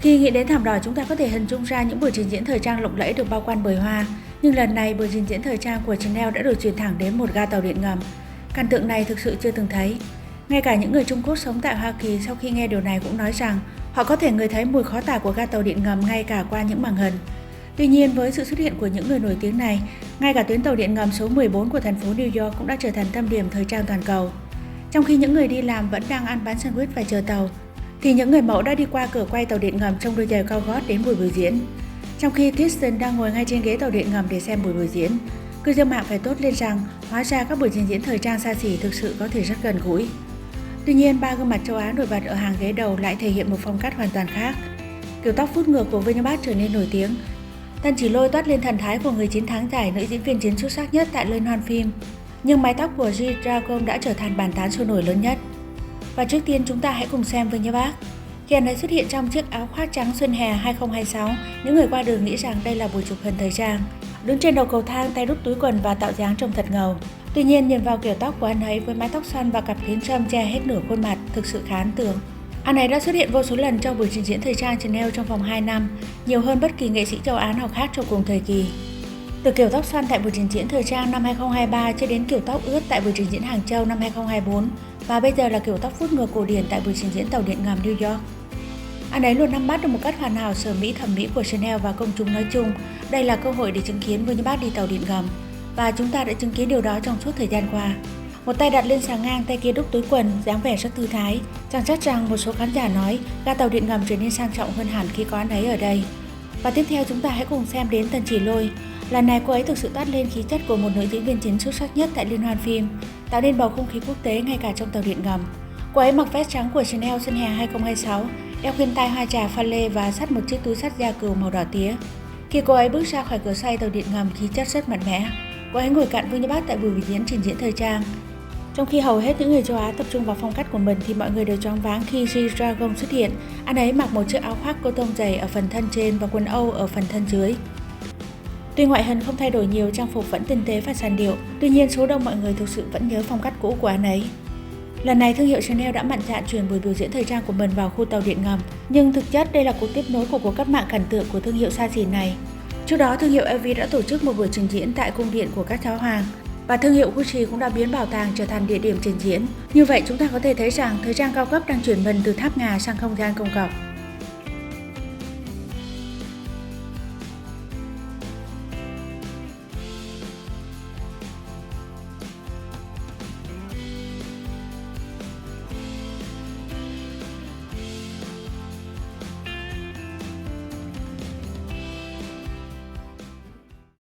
Khi nghĩ đến thảm đỏ, chúng ta có thể hình dung ra những buổi trình diễn thời trang lộng lẫy được bao quanh bởi hoa. Nhưng lần này, buổi trình diễn thời trang của Chanel đã được chuyển thẳng đến một ga tàu điện ngầm. Cảnh tượng này thực sự chưa từng thấy. Ngay cả những người Trung Quốc sống tại Hoa Kỳ sau khi nghe điều này cũng nói rằng họ có thể ngửi thấy mùi khó tả của ga tàu điện ngầm ngay cả qua những màn hình. Tuy nhiên, với sự xuất hiện của những người nổi tiếng này, ngay cả tuyến tàu điện ngầm số 14 của thành phố New York cũng đã trở thành tâm điểm thời trang toàn cầu. Trong khi những người đi làm vẫn đang ăn bánh sandwich và chờ tàu, thì những người mẫu đã đi qua cửa quay tàu điện ngầm trong đôi giày cao gót đến buổi biểu diễn. Trong khi Kristen đang ngồi ngay trên ghế tàu điện ngầm để xem buổi biểu diễn, cư dân mạng phải tốt lên rằng hóa ra các buổi trình diễn thời trang xa xỉ thực sự có thể rất gần gũi. Tuy nhiên, ba gương mặt châu Á nổi bật ở hàng ghế đầu lại thể hiện một phong cách hoàn toàn khác. Kiểu tóc vút ngược của Vương Bác trở nên nổi tiếng. Tần Chỉ Lôi toát lên thần thái của người chiến thắng giải nữ diễn viên chính xuất sắc nhất tại liên hoan phim. Nhưng mái tóc của G-Dragon đã trở thành bàn tán sôi nổi lớn nhất. Và trước tiên chúng ta hãy cùng xem Vương Bác. Khi anh ấy xuất hiện trong chiếc áo khoác trắng xuân hè 2026, những người qua đường nghĩ rằng đây là buổi chụp hình thời trang. Đứng trên đầu cầu thang, tay đút túi quần và tạo dáng trông thật ngầu. Tuy nhiên, nhìn vào kiểu tóc của anh ấy với mái tóc xoăn và cặp kính râm che hết nửa khuôn mặt thực sự khá ấn tượng. Anh ấy đã xuất hiện vô số lần trong buổi trình diễn thời trang Chanel trong vòng 2 năm, nhiều hơn bất kỳ nghệ sĩ châu Á nào khác trong cùng thời kỳ. Từ kiểu tóc xoăn tại buổi trình diễn thời trang năm 2023 cho đến kiểu tóc ướt tại buổi trình diễn Hàng Châu năm 2024 và bây giờ là kiểu tóc vút ngược cổ điển tại buổi trình diễn tàu điện ngầm New York. Anh ấy luôn nắm bắt được một cách hoàn hảo sở mỹ thẩm mỹ của Chanel và công chúng nói chung. Đây là cơ hội để chứng kiến Vương Bác đi tàu điện ngầm và chúng ta đã chứng kiến điều đó trong suốt thời gian qua. Một tay đặt lên sàng ngang, tay kia đút túi quần, dáng vẻ rất thư thái. Chẳng trách rằng một số khán giả nói ga tàu điện ngầm trở nên sang trọng hơn hẳn khi có anh ấy ở đây. Và tiếp theo chúng ta hãy cùng xem đến Tần Chỉ Lôi. Lần này cô ấy thực sự toát lên khí chất của một nữ diễn viên chính xuất sắc nhất tại liên hoan phim, tạo nên bầu không khí quốc tế ngay cả trong tàu điện ngầm. Cô ấy mặc vest trắng của Chanel xuân hè 2026, đeo khuyên tai hoa trà pha lê và xách một chiếc túi xách da cừu màu đỏ tía. Khi cô ấy bước ra khỏi cửa xoay tàu điện ngầm, khí chất rất mạnh mẽ. Cô ấy ngồi cạnh Vương Bác tại buổi biểu diễn trình diễn thời trang. Trong khi hầu hết những người châu Á tập trung vào phong cách của mình thì mọi người đều choáng váng khi G-Dragon xuất hiện. Anh ấy mặc một chiếc áo khoác cô tông dày ở phần thân trên và quần Âu ở phần thân dưới. Tuy ngoại hình không thay đổi nhiều, trang phục vẫn tinh tế và sàn điệu, tuy nhiên số đông mọi người thực sự vẫn nhớ phong cách cũ của anh ấy. Lần này thương hiệu Chanel đã mạnh dạn chuyển buổi biểu diễn thời trang của mình vào khu tàu điện ngầm, nhưng thực chất đây là cuộc tiếp nối của cuộc cách mạng thần tượng của thương hiệu xa xỉ này. Trước đó, thương hiệu LV đã tổ chức một buổi trình diễn tại cung điện của các cháu hoàng, và thương hiệu Gucci cũng đã biến bảo tàng trở thành địa điểm trình diễn. Như vậy chúng ta có thể thấy rằng thời trang cao cấp đang chuyển mình từ tháp ngà sang không gian công cộng.